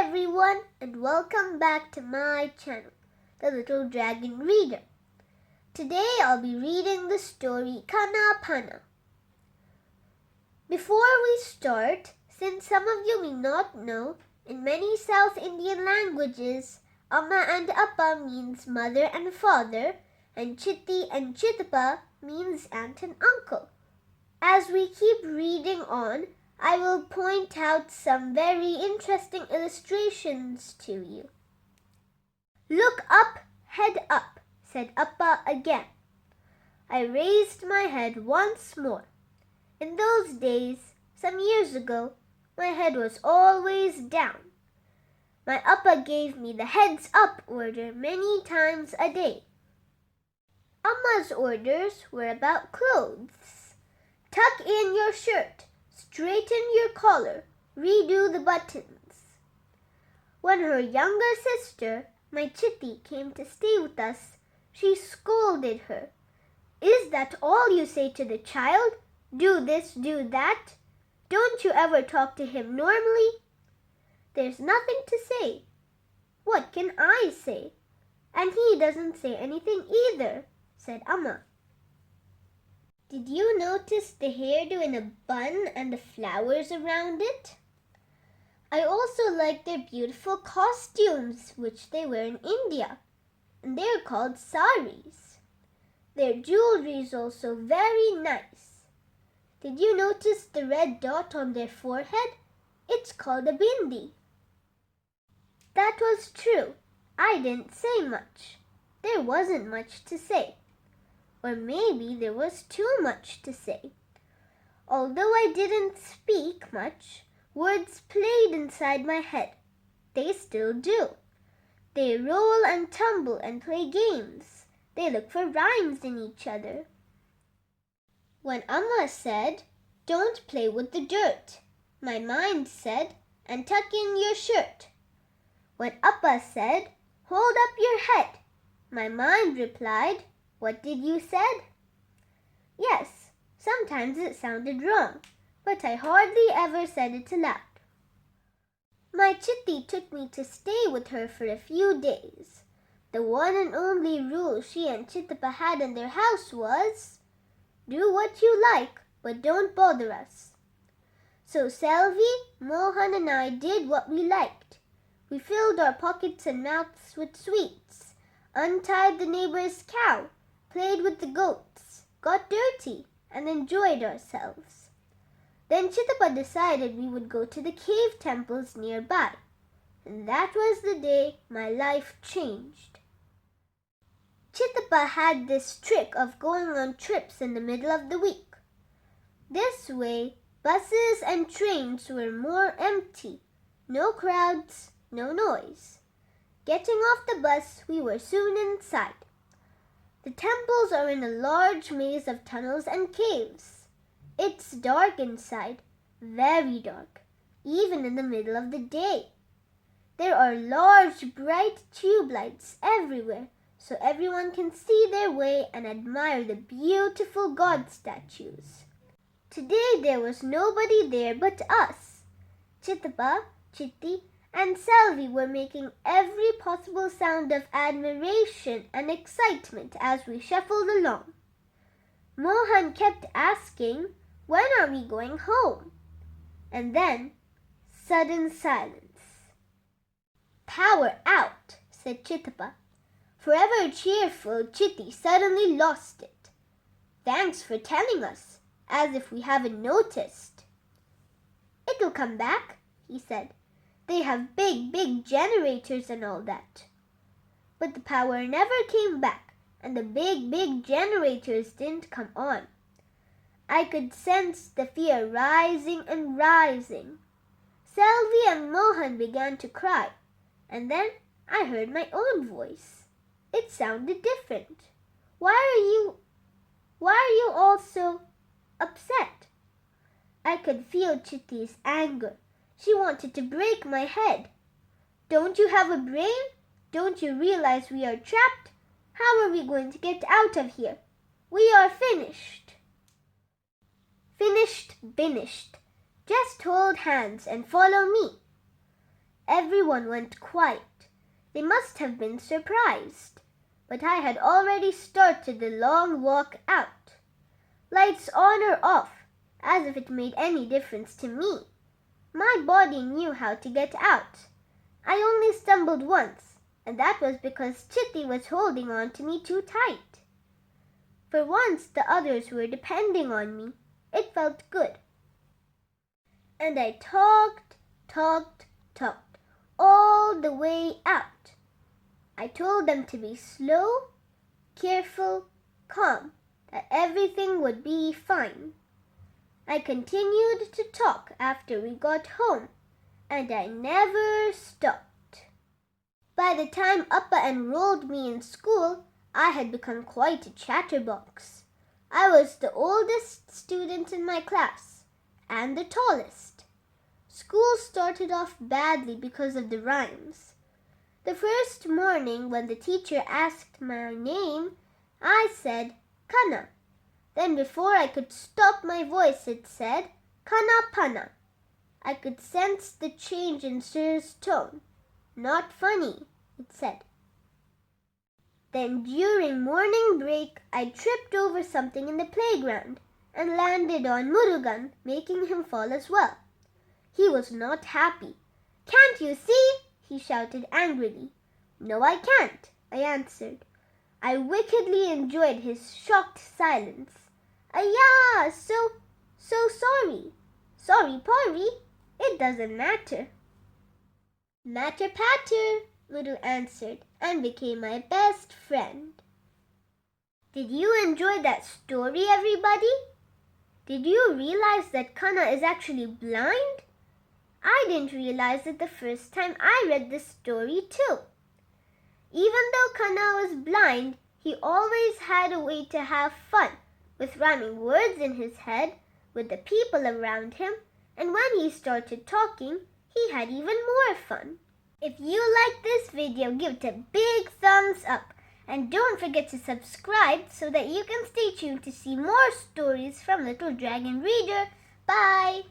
everyone, and welcome back to my channel, the Little Dragon Reader. Today I'll be reading the story Kanna Panna. Before we start, since some of you may not know, in many South Indian languages, Amma and Appa means mother and father, and Chitti and Chittappa means aunt and uncle. As we keep reading on, I will point out some very interesting illustrations to you. "Look up, head up," said Appa again. I raised my head once more. In those days, some years ago, my head was always down. My Appa gave me the heads up order many times a day. Amma's orders were about clothes. Tuck in your shirt. Straighten your collar, redo the buttons. When her younger sister, my Chitti, came to stay with us, she scolded her. "Is that all you say to the child? Do this, do that? Don't you ever talk to him normally?" "There's nothing to say." "What can I say? And he doesn't say anything either," said Amma. "Did you notice the hairdo in a bun and the flowers around it? I also like their beautiful costumes, which they wear in India, and they're called saris. Their jewelry is also very nice. Did you notice the red dot on their forehead? It's called a bindi." That was true. I didn't say much. There wasn't much to say. Or maybe there was too much to say. Although I didn't speak much, words played inside my head. They still do. They roll and tumble and play games. They look for rhymes in each other. When Amma said, "Don't play with the dirt," my mind said, "And tuck in your shirt." When Appa said, "Hold up your head," my mind replied, "What did you said?" Yes, sometimes it sounded wrong, but I hardly ever said it aloud. My Chitti took me to stay with her for a few days. The one and only rule she and Chittappa had in their house was, "Do what you like, but don't bother us." So Selvi, Mohan and I did what we liked. We filled our pockets and mouths with sweets, untied the neighbor's cow, played with the goats, got dirty, and enjoyed ourselves. Then Chittappa decided we would go to the cave temples nearby, and that was the day my life changed. Chittappa had this trick of going on trips in the middle of the week. This way, buses and trains were more empty, no crowds, no noise. Getting off the bus, we were soon inside. The temples are in a large maze of tunnels and caves. It's dark inside, very dark, even in the middle of the day. There are large, bright tube lights everywhere, so everyone can see their way and admire the beautiful god statues. Today there was nobody there but us. Chittappa, Chitti, and Selvi were making every possible sound of admiration and excitement as we shuffled along. Mohan kept asking, "When are we going home?" And then, sudden silence. "Power out," said Chittappa. Forever cheerful, Chitti suddenly lost it. "Thanks for telling us, as if we haven't noticed." "It'll come back," he said. "They have big generators and all that." But the power never came back, and the big generators didn't come on. I could sense the fear rising and rising. Selvi and Mohan began to cry, and then I heard my own voice. It sounded different. Why are you all so upset?" I could feel Chitti's anger. She wanted to break my head. "Don't you have a brain? Don't you realize we are trapped? How are we going to get out of here? We are finished." Finished. Just hold hands and follow me." Everyone went quiet. They must have been surprised. But I had already started the long walk out. Lights on or off, as if it made any difference to me. My body knew how to get out. I only stumbled once, and that was because Chitty was holding on to me too tight. For once the others were depending on me. It felt good. And I talked all the way out. I told them to be slow, careful, calm, that everything would be fine. I continued to talk after we got home, and I never stopped. By the time Appa enrolled me in school, I had become quite a chatterbox. I was the oldest student in my class, and the tallest. School started off badly because of the rhymes. The first morning when the teacher asked my name, I said, Kanna. Then before I could stop my voice, it said, Kanna Panna. I could sense the change in Sir's tone. Not funny, it said. Then during morning break, I tripped over something in the playground and landed on Murugan, making him fall as well. He was not happy. Can't you see? He shouted angrily. No, I can't, I answered. I wickedly enjoyed his shocked silence. Ayah, so sorry. Sorry, Pori. It doesn't matter. Matter patter, Muru answered and became my best friend. Did you enjoy that story, everybody? Did you realize that Kanna is actually blind? I didn't realize it the first time I read this story too. Even though Kanna was blind, he always had a way to have fun with rhyming words in his head with the people around him, and when he started talking, he had even more fun. If you like this video, give it a big thumbs up and don't forget to subscribe so that you can stay tuned to see more stories from Little Dragon Reader. Bye!